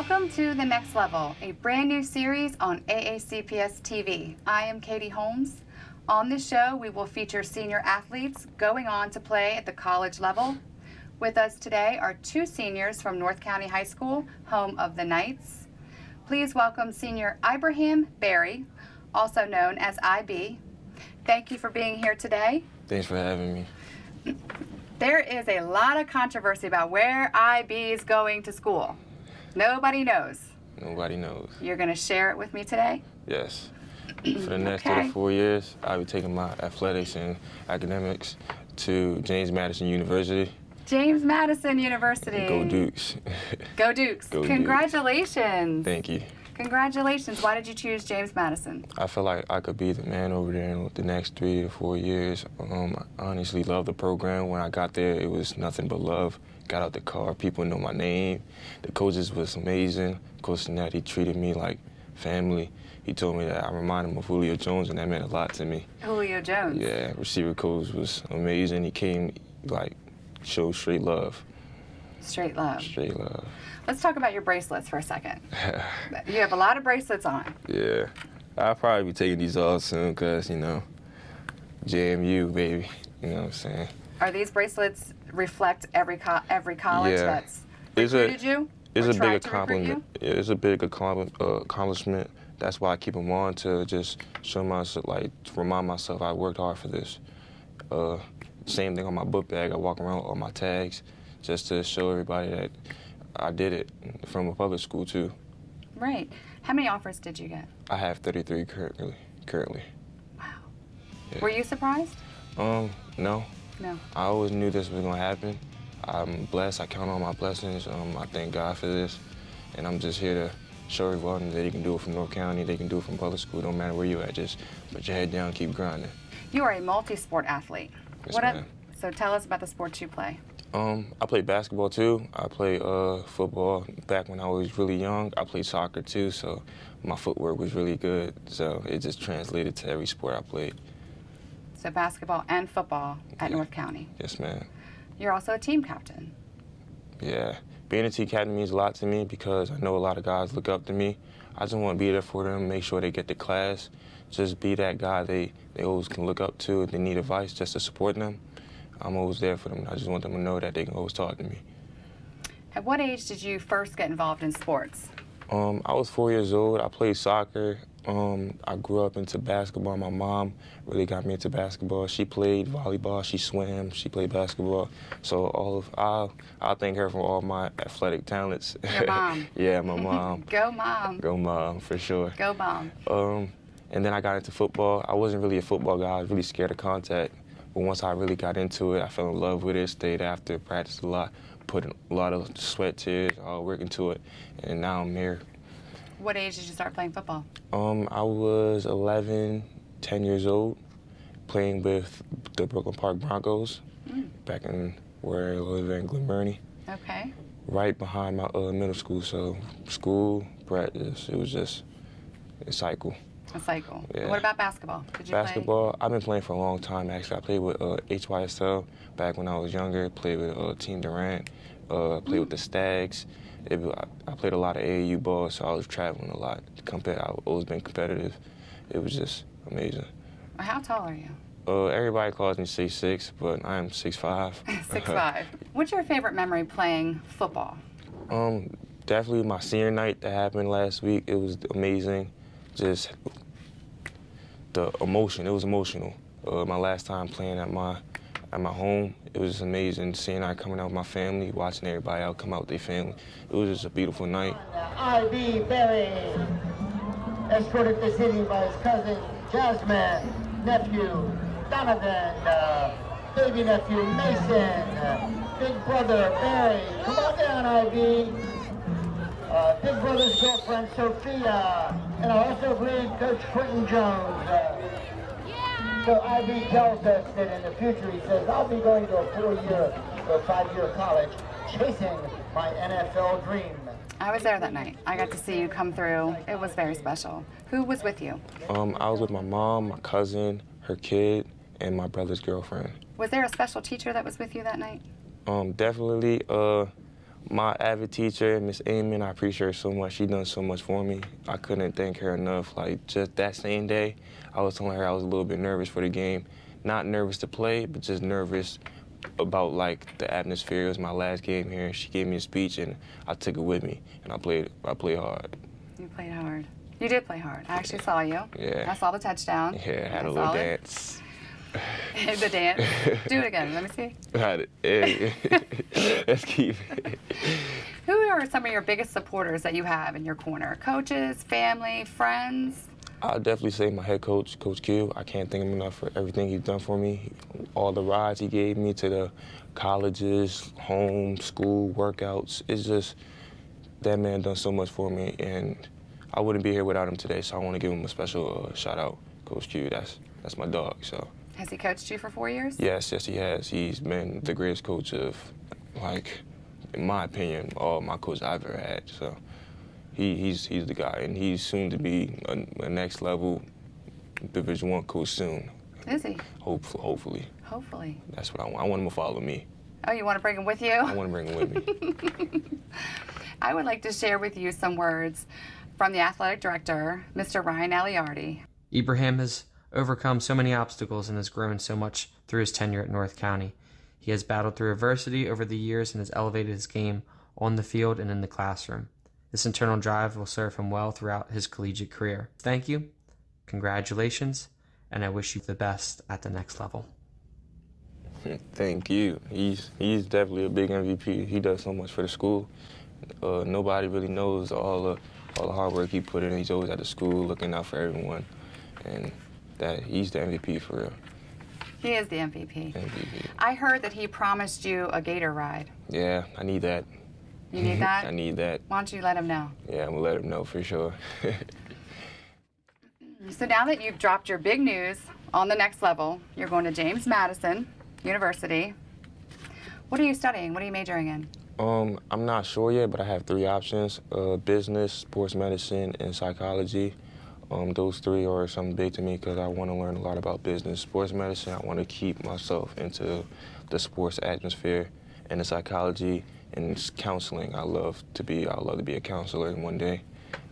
Welcome to The Next Level, a brand new series on AACPS TV. I am Katie Holmes. On this show, we will feature senior athletes going on to play at the college level. With us today are two seniors from North County High School, home of the Knights. Please welcome senior Ibraham Berry, also known as IB. Thank you for being here today. Thanks for having me. There is a lot of controversy about where IB is going to school. Nobody knows. Nobody knows. You're going to share it with me today? Yes. For the next Okay. 3 to 4 years, I'll be taking my athletics and academics to James Madison University. James Madison University. Go Dukes. Go Dukes. Go Congratulations. Thank you. Congratulations. Why did you choose James Madison? I feel like I could be the man over there in the next 3 to 4 years. I honestly love the program. When I got there, it was nothing but love. Got out the car, people know my name. The coaches was amazing. Coach Nat, he treated me like family. He told me that I remind him of Julio Jones, and that meant a lot to me. Julio Jones. Yeah, receiver coach was amazing. He came, showed straight love. Straight love. Straight love. Let's talk about your bracelets for a second. You have a lot of bracelets on. Yeah. I'll probably be taking these off soon because, JMU, baby. You know what I'm saying? Are these bracelets reflect every college Yeah. that's recruited you? It's or a tried big to recruit you? accomplishment. Yeah, it's a big accomplishment. That's why I keep them on, to just show myself, to remind myself I worked hard for this. Same thing on my book bag. I walk around with all my tags just to show everybody that I did it from a public school too. Right. How many offers did you get? I have 33 currently. Wow. Yeah. Were you surprised? No. No. I always knew this was gonna happen. I'm blessed. I count on my blessings. I thank God for this, and I'm just here to show everyone that you can do it from North County. They can do it from public school. Don't matter where you at. Just put your head down, keep grinding. You are a multi-sport athlete. Yes, ma'am. So tell us about the sports you play. I played basketball too. I played football back when I was really young. I played soccer too, so my footwork was really good. So it just translated to every sport I played. So basketball and football at North County. Yes, ma'am. You're also a team captain. Yeah. Being a team captain means a lot to me because I know a lot of guys look up to me. I just want to be there for them, make sure they get the class. Just be that guy they always can look up to if they need advice, just to support them. I'm always there for them. I just want them to know that they can always talk to me. At what age did you first get involved in sports? I was 4 years old. I played soccer. I grew up into basketball. My mom really got me into basketball. She played volleyball, she swam, she played basketball. So I'll thank her for all my athletic talents. Your mom. Yeah, my mom. Go mom. Go mom, for sure. Go mom. And then I got into football. I wasn't really a football guy. I was really scared of contact. But once I really got into it, I fell in love with it, stayed after, practiced a lot, put a lot of sweat, tears, all work into it, and now I'm here. What age did you start playing football? I was 11, 10 years old, playing with the Brooklyn Park Broncos, back in where I live in Glen Okay. right behind my middle school. So school, practice, it was just a cycle. A cycle. Yeah. What about basketball? Did you Basketball, I've been playing for a long time, actually. I played with HYSL back when I was younger, played with Team Durant, played with the Stags. I played a lot of AAU ball, so I was traveling a lot. I've always been competitive. It was just amazing. play? How tall are you? Everybody calls me 6'6", but I'm 6'5". 6'5". What's your favorite memory playing football? Definitely my senior night that happened last week. It was amazing. Just the emotion. It was emotional. My last time playing at my home, it was just amazing seeing I coming out with my family, watching everybody out come out with their family. It was just a beautiful night. Ibraham Berry, escorted to Sydney by his cousin Jasmine, nephew Donovan, baby nephew Mason, big brother Barry. Come on down, IB. Big brother's girlfriend Sophia, and I also believe Coach Quentin Jones. So IB tells us that in the future, he says, I'll be going to a 4-year or 5-year college, chasing my NFL dream. I was there that night. I got to see you come through. It was very special. Who was with you? I was with my mom, my cousin, her kid, and my brother's girlfriend. Was there a special teacher that was with you that night? Definitely My AVID teacher, Miss Amon, I appreciate her so much. She done so much for me. I couldn't thank her enough. Like, just that same day, I was telling her I was a little bit nervous for the game. Not nervous to play, but just nervous about, like, the atmosphere. It was my last game here. She gave me a speech, and I took it with me, and I played hard. You played hard. You did play hard. I actually saw you. Yeah. I saw the touchdown. Yeah, I had a little dance. The dance. Do it again. Let me see. Let's keep it. Who are some of your biggest supporters that you have in your corner? Coaches, family, friends? I'll definitely say my head coach, Coach Q. I can't thank him enough for everything he's done for me. All the rides he gave me to the colleges, home, school, workouts. It's just, that man done so much for me, and I wouldn't be here without him today, so I want to give him a special shout out. Coach Q, that's my dog, so. Has he coached you for 4 years? Yes, he has. He's been the greatest coach of, like, in my opinion, all my coaches I've ever had. So he's the guy, and he's soon to be a next level Division I coach soon. Is he? Hopefully. Hopefully. That's what I want. I want him to follow me. Oh, you want to bring him with you? I want to bring him with me. I would like to share with you some words from the athletic director, Mr. Ryan Aliardi. Ibrahim has overcome so many obstacles and has grown so much through his tenure at North County. He has battled through adversity over the years and has elevated his game on the field and in the classroom. This internal drive will serve him well throughout his collegiate career. Thank you, congratulations, and I wish you the best at the next level. Thank you. He's definitely a big MVP. He does so much for the school. Nobody really knows all the hard work he put in. He's always at the school looking out for everyone, and that he's the MVP for real. He is the MVP. I heard that he promised you a gator ride. Yeah, I need that. You need that? I need that. Why don't you let him know? Yeah, I'm gonna let him know for sure. So now that you've dropped your big news on the next level, you're going to James Madison University. What are you studying? What are you majoring in? I'm not sure yet, but I have 3 options: business, sports medicine, and psychology. Those 3 are something big to me because I want to learn a lot about business. Sports medicine, I want to keep myself into the sports atmosphere, and the psychology and counseling. I love to be a counselor one day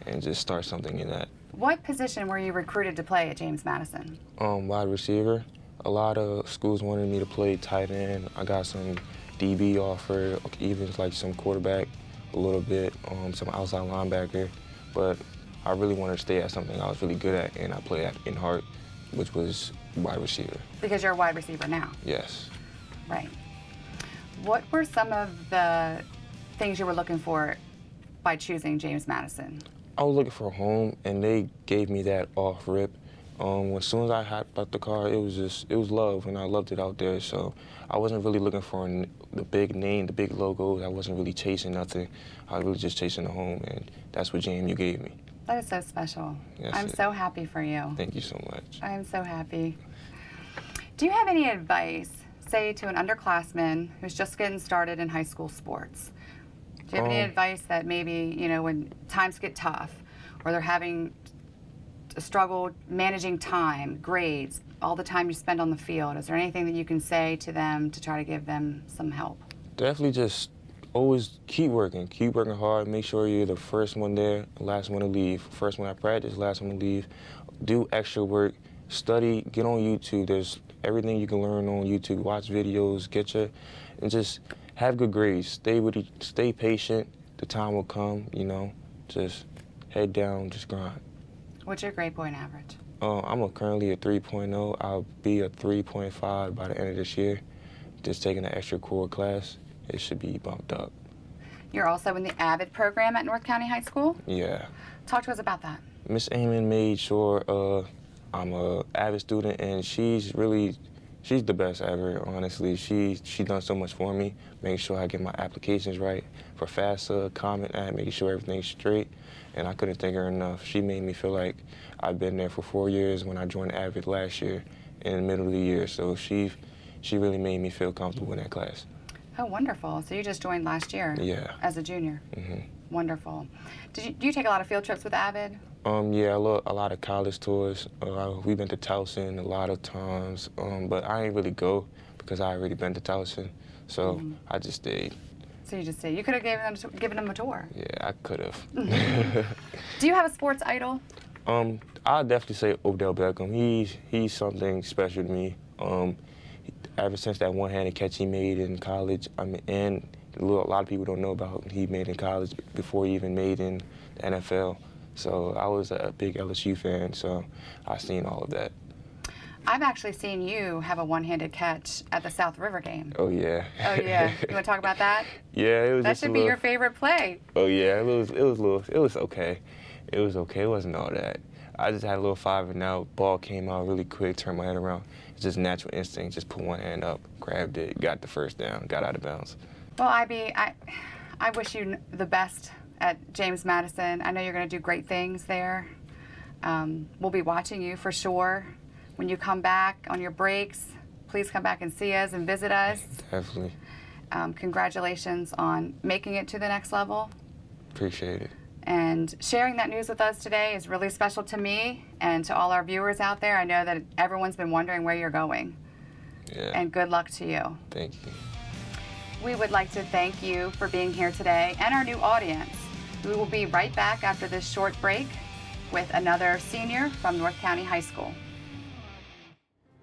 and just start something in that. What position were you recruited to play at James Madison? Wide receiver. A lot of schools wanted me to play tight end. I got some DB offer, even like some quarterback a little bit, some outside linebacker, but I really wanted to stay at something I was really good at, and I played at in heart, which was wide receiver. Because you're a wide receiver now. Yes. Right. What were some of the things you were looking for by choosing James Madison? I was looking for a home, and they gave me that off rip. As soon as I hopped out the car, it was love, and I loved it out there. So I wasn't really looking for the big name, the big logo. I wasn't really chasing nothing. I was really just chasing a home, and that's what JMU gave me. That is so special. Yes, I'm so happy for you. Thank you so much. I am so happy. Do you have any advice, say, to an underclassman who's just getting started in high school sports? Do you have any advice that maybe, you know, when times get tough or they're having a struggle managing time, grades, all the time you spend on the field, is there anything that you can say to them to try to give them some help? Definitely just always keep working hard. Make sure you're the first one there, the last one to leave. First one at practice, last one to leave. Do extra work, study, get on YouTube. There's everything you can learn on YouTube. Watch videos, and just have good grades. Stay patient. The time will come, you know. Just head down, just grind. What's your grade point average? I'm currently a 3.0. I'll be a 3.5 by the end of this year. Just taking an extra core class, it should be bumped up. You're also in the AVID program at North County High School? Yeah. Talk to us about that. Miss Amon made sure I'm a AVID student, and she's the best ever, honestly. She done so much for me, making sure I get my applications right for FAFSA, Common App, making sure everything's straight, and I couldn't thank her enough. She made me feel like I've been there for 4 years when I joined AVID last year in the middle of the year, so she really made me feel comfortable in that class. Oh, wonderful. So you just joined last year? Yeah. As a junior? Mm-hmm. Wonderful. Do you take a lot of field trips with AVID? Yeah, a lot of college tours. We've been to Towson a lot of times, but I ain't really go because I already been to Towson, so I just stayed. So you just say you could have given them a tour. Yeah, I could have. Do you have a sports idol? I'll definitely say Odell Beckham. He's something special to me. Ever since that one-handed catch he made in college, and a lot of people don't know about he made in college before he even made in the NFL. So I was a big LSU fan, so I've seen all of that. I've actually seen you have a one-handed catch at the South River game. Oh yeah. Oh yeah. You want to talk about that? Yeah, it was. That just should be your favorite play. Oh yeah, it was okay. It was okay. It wasn't all that. I just had a little 5-and-out. Ball came out really quick. Turned my head around. It's just natural instinct. Just put one hand up, grabbed it, got the first down, got out of bounds. Well, I wish you the best at James Madison. I know you're going to do great things there. We'll be watching you for sure. When you come back on your breaks, please come back and see us and visit us. Definitely. Congratulations on making it to the next level. Appreciate it. And sharing that news with us today is really special to me and to all our viewers out there. I know that everyone's been wondering where you're going. Yeah. And good luck to you. Thank you. We would like to thank you for being here today and our new audience. We will be right back after this short break with another senior from North County High School.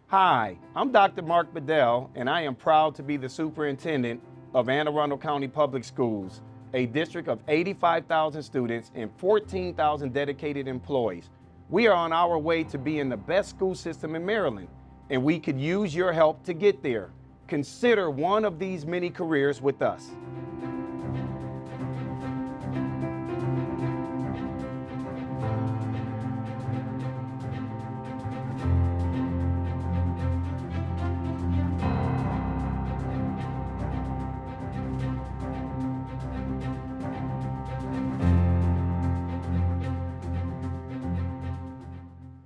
Hi, I'm Dr. Mark Bedell, and I am proud to be the superintendent of Anne Arundel County Public Schools, a district of 85,000 students and 14,000 dedicated employees. We are on our way to being the best school system in Maryland, and we could use your help to get there. Consider one of these many careers with us.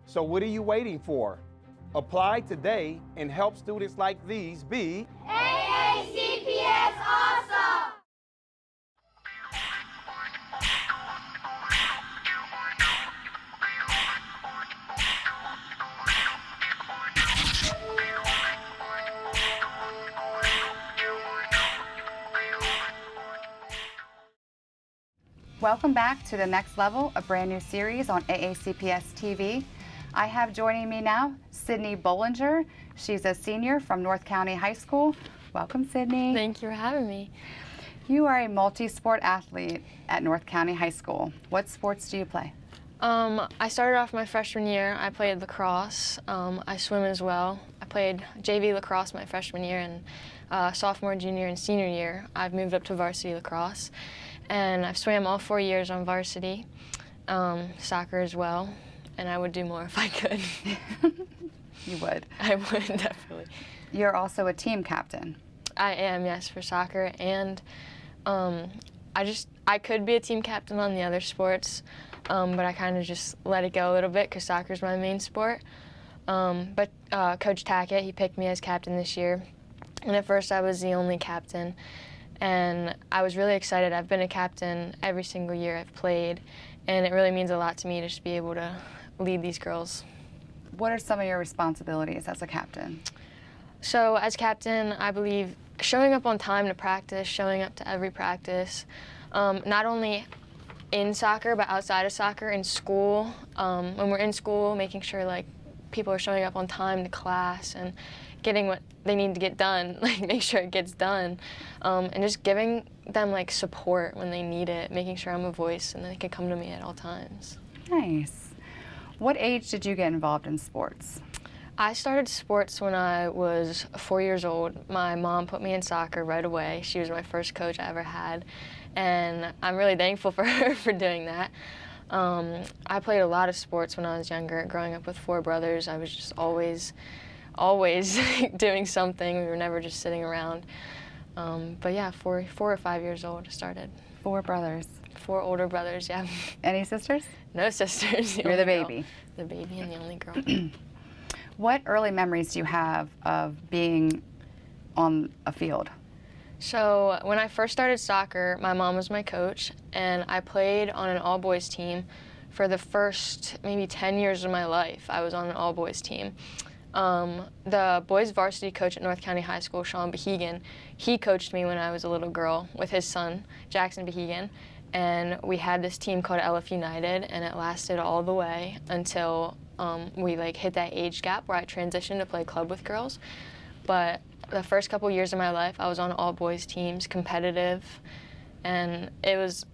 So what are you waiting for? Apply today and help students like these be AACPS Awesome! Welcome back to the next level, a brand new series on AACPS TV. I have joining me now Sydney Bolinger. She's a senior from North County High School. Welcome, Sydney. Thank you for having me. You are a multi-sport athlete at North County High School. What sports do you play? I started off my freshman year. I played lacrosse. I swim as well. I played JV lacrosse my freshman year, and sophomore, junior, and senior year, I've moved up to varsity lacrosse. And I've swam all 4 years on varsity, soccer as well. And I would do more if I could. You would? I would, definitely. You're also a team captain. I am, yes, for soccer. And I could be a team captain on the other sports, but I kind of just let it go a little bit because soccer's my main sport. But Coach Tackett, he picked me as captain this year. And at first I was the only captain. And I was really excited. I've been a captain every single year I've played. And it really means a lot to me to just be able to lead these girls. What are some of your responsibilities as a captain? So as captain, I believe showing up on time to practice, showing up to every practice, not only in soccer but outside of soccer, in school. When we're in school, making sure like people are showing up on time to class and getting what they need to get done, like make sure it gets done, and just giving them like support when they need it, making sure I'm a voice and they can come to me at all times. Nice. What age did you get involved in sports? I started sports when I was 4 years old. My mom put me in soccer right away. She was my first coach I ever had, and I'm really thankful for her for doing that. I played a lot of sports when I was younger. Growing up with 4 brothers, I was just always doing something. We were never just sitting around. But yeah, 4 or 5 years old I started. 4 brothers. 4 older brothers, yeah. Any sisters? No sisters. You're the baby. The baby and the only girl. What early memories do you have of being on a field? So when I first started soccer, my mom was my coach, and I played on an all-boys team for the first maybe 10 years of my life. I was on an all-boys team. The boys varsity coach at North County High School, Sean Behegan, he coached me when I was a little girl with his son, Jackson Behegan, and we had this team called LF United, and it lasted all the way until we hit that age gap where I transitioned to play club with girls. But the first couple years of my life, I was on all boys teams, competitive, and it was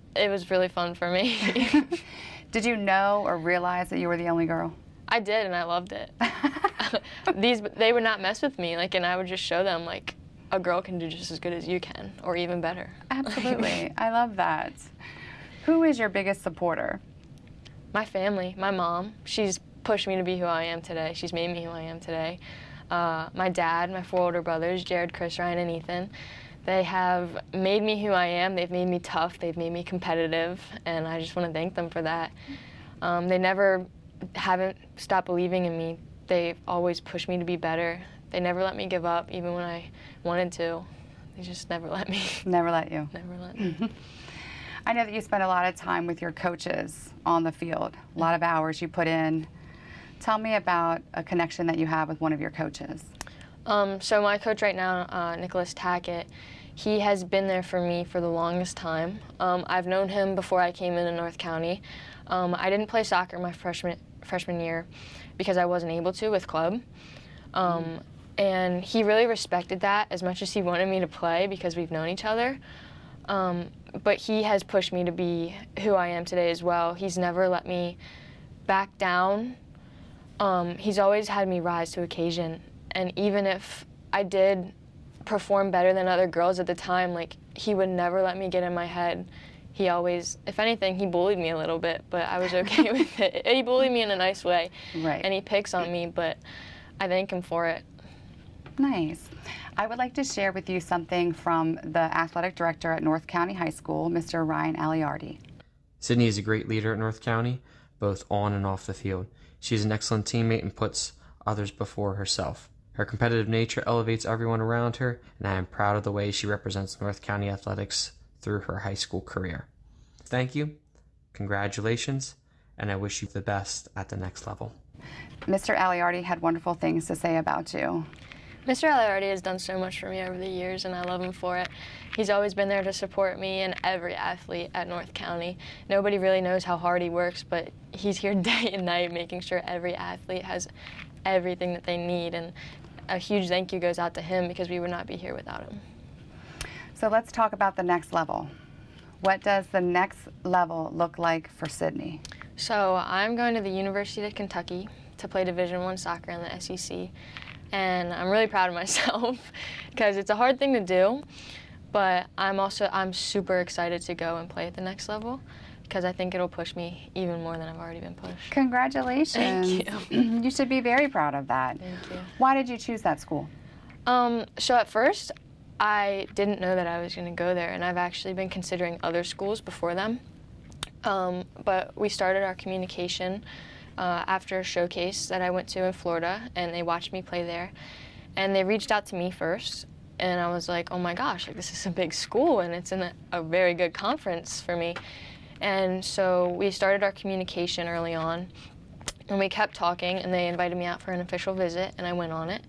really fun for me. Did you know or realize that you were the only girl? I did, and I loved it. They would not mess with me, and I would just show them, a girl can do just as good as you can, or even better. Absolutely. I love that. Who is your biggest supporter? My family, my mom. She's pushed me to be who I am today. She's made me who I am today. My dad, my 4 older brothers, Jared, Chris, Ryan, and Ethan. They have made me who I am. They've made me tough. They've made me competitive, and I just want to thank them for that. They haven't stopped believing in me. They always push me to be better. They never let me give up, even when I wanted to. They just never let me. Never let you. Never let me. I know that you spend a lot of time with your coaches on the field, a lot of hours you put in. Tell me about a connection that you have with one of your coaches. So my coach right now, Nicholas Tackett, he has been there for me for the longest time. I've known him before I came into North County. I didn't play soccer my freshman year because I wasn't able to with club. And he really respected that as much as he wanted me to play because we've known each other. But he has pushed me to be who I am today as well. He's never let me back down. He's always had me rise to occasion. And even if I did perform better than other girls at the time, he would never let me get in my head. He always, if anything, he bullied me a little bit, but I was okay with it. He bullied me in a nice way. Right. And he picks on me, but I thank him for it. Nice. I would like to share with you something from the athletic director at North County High School, Mr. Ryan Aliardi. Sydney is a great leader at North County, both on and off the field. She is an excellent teammate and puts others before herself. Her competitive nature elevates everyone around her, and I am proud of the way she represents North County athletics through her high school career. Thank you, congratulations, and I wish you the best at the next level. Mr. Aliardi had wonderful things to say about you. Mr. Aliardi has done so much for me over the years, and I love him for it. He's always been there to support me and every athlete at North County. Nobody really knows how hard he works, but he's here day and night making sure every athlete has everything that they need, and a huge thank you goes out to him because we would not be here without him. So let's talk about the next level. What does the next level look like for Sydney? So I'm going to the University of Kentucky to play Division I soccer in the SEC. And I'm really proud of myself because it's a hard thing to do, but I'm super excited to go and play at the next level because I think it'll push me even more than I've already been pushed. Congratulations. Thank you. You should be very proud of that. Thank you. Why did you choose that school? So at first, I didn't know that I was going to go there, and I've actually been considering other schools before them. But we started our communication after a showcase that I went to in Florida, and they watched me play there. And they reached out to me first, and I was like, oh my gosh, this is a big school, and it's in a very good conference for me. And so we started our communication early on, and we kept talking, and they invited me out for an official visit, and I went on it.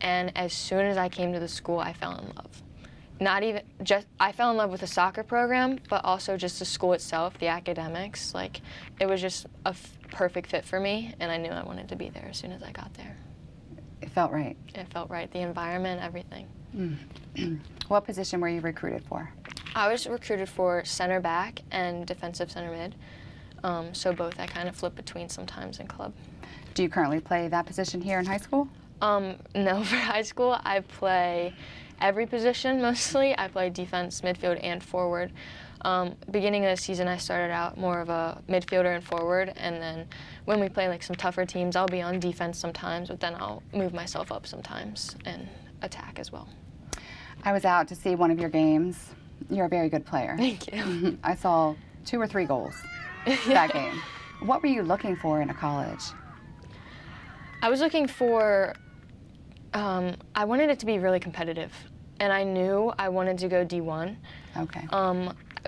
And as soon as I came to the school, I fell in love. I fell in love with the soccer program, but also just the school itself, the academics. It was just a perfect fit for me, and I knew I wanted to be there as soon as I got there. It felt right. It felt right, the environment, everything. What position were you recruited for? I was recruited for center back and defensive center mid, so both I kind of flip between sometimes in club. Do you currently play that position here in high school? No, for high school I play every position mostly. I play defense, midfield, and forward. Beginning of the season I started out more of a midfielder and forward, and then when we play some tougher teams I'll be on defense sometimes, but then I'll move myself up sometimes and attack as well. I was out to see one of your games. You're a very good player. Thank you. I saw 2 or 3 goals that game. What were you looking for in a college? I was looking for, I wanted it to be really competitive, and I knew I wanted to go D1. Okay.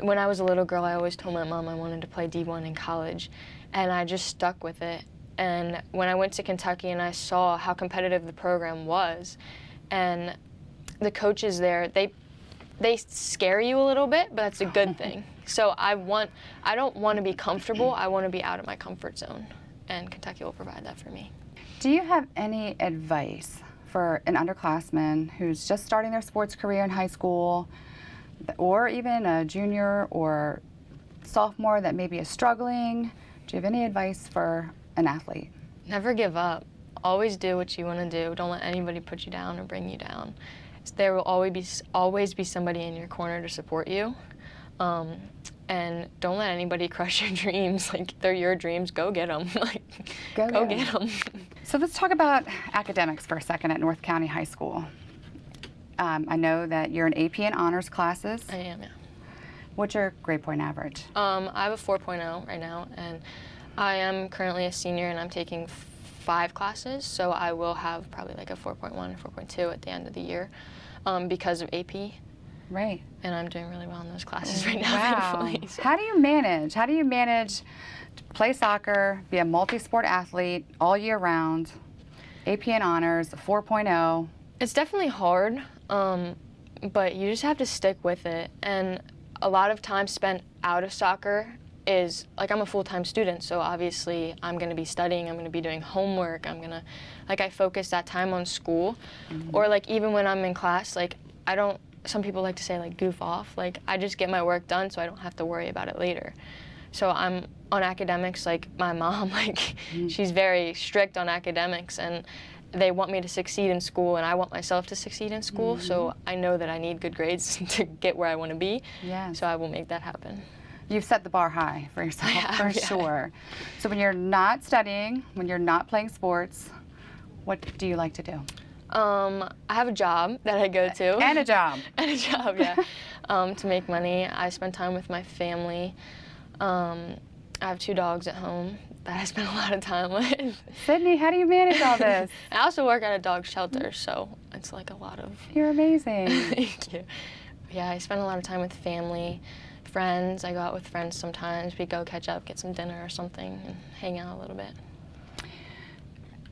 When I was a little girl, I always told my mom I wanted to play D1 in college, and I just stuck with it. And when I went to Kentucky and I saw how competitive the program was, and the coaches there, they scare you a little bit, but that's a good thing. So I don't want to be comfortable, I want to be out of my comfort zone, and Kentucky will provide that for me. Do you have any advice for an underclassman who's just starting their sports career in high school, or even a junior or sophomore that maybe is struggling? Do you have any advice for an athlete? Never give up. Always do what you want to do. Don't let anybody put you down or bring you down. There will always be somebody in your corner to support you. And don't let anybody crush your dreams. Like, they're your dreams. Go get them. Like, go get them. So let's talk about academics for a second at North County High School. I know that you're in AP and honors classes. I am, yeah. What's your grade point average? I have a 4.0 right now, and I am currently a senior, and I'm taking 5 classes, so I will have probably like a 4.1 or 4.2 at the end of the year because of AP. Right. And I'm doing really well in those classes right now, Wow. thankfully. So. How do you manage? How do you manage to play soccer, be a multi-sport athlete all year round, AP and honors, 4.0? It's definitely hard, but you just have to stick with it. And a lot of time spent out of soccer is, like, I'm a full-time student, so obviously I'm going to be studying, I'm going to be doing homework, I focus that time on school. Or, like, even when I'm in class, like, some people like to say, like, goof off. Like, I just get my work done so I don't have to worry about it later. So I'm on academics, like, my mom, like, she's very strict on academics, and they want me to succeed in school, and I want myself to succeed in school, so I know that I need good grades to get where I want to be. Yes. So I will make that happen. You've set the bar high for yourself, for sure. So when you're not studying, when you're not playing sports, what do you like to do? I have a job that I go to. And a job. And a job, yeah. To make money. I spend time with my family. I have 2 dogs at home that I spend a lot of time with. Sydney, how do you manage all this? I also work at a dog shelter, so it's like a lot of... You're amazing. Thank you. Yeah, I spend a lot of time with family, friends. I go out with friends sometimes. We go catch up, get some dinner or something, and hang out a little bit.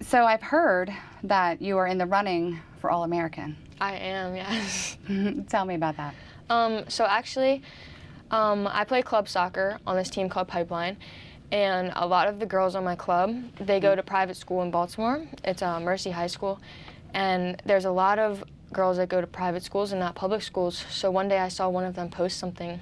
So I've heard that you are in the running for All-American. I am, yes. Tell me about that. So actually, I play club soccer on this team called Pipeline, and a lot of the girls on my club, they go to private school in Baltimore. It's Mercy High School, and there's a lot of girls that go to private schools and not public schools. So one day I saw one of them post something,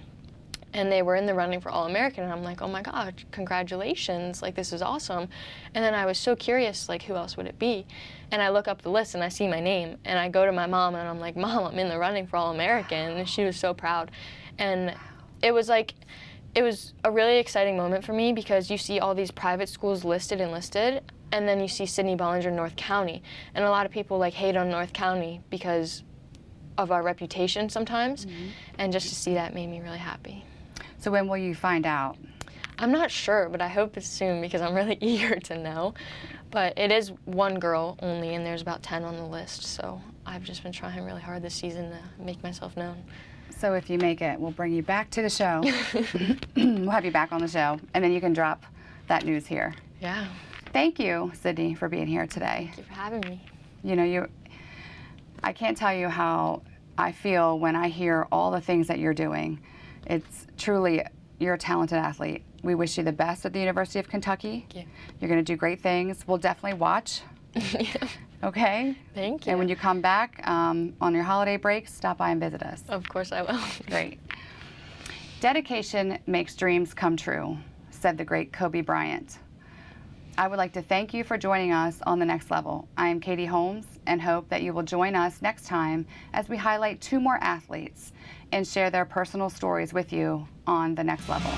and they were in the running for All-American, and I'm like, oh my God, congratulations, like, this is awesome. And then I was so curious, like, who else would it be? And I look up the list and I see my name, and I go to my mom and I'm like, Mom, I'm in the running for All-American, and she was so proud. And it was a really exciting moment for me, because you see all these private schools listed, and then you see Sydney Bolinger, North County, and a lot of people, like, hate on North County because of our reputation sometimes, and just to see that made me really happy. So when will you find out? I'm not sure, but I hope it's soon, because I'm really eager to know. But it is 1 girl only, and there's about 10 on the list, so I've just been trying really hard this season to make myself known. So if you make it, we'll bring you back to the show. We'll have you back on the show, and then you can drop that news here. Yeah. Thank you, Sydney, for being here today. Thank you for having me. You know, I can't tell you how I feel when I hear all the things that you're doing. It's truly, you're a talented athlete. We wish you the best at the University of Kentucky. Thank you. You're going to do great things. We'll definitely watch. Okay? Thank you. And when you come back on your holiday break, stop by and visit us. Of course I will. Great. Dedication makes dreams come true, said the great Kobe Bryant. I would like to thank you for joining us on The Next Level. I am Katie Holmes, and hope that you will join us next time as we highlight 2 more athletes and share their personal stories with you on The Next Level.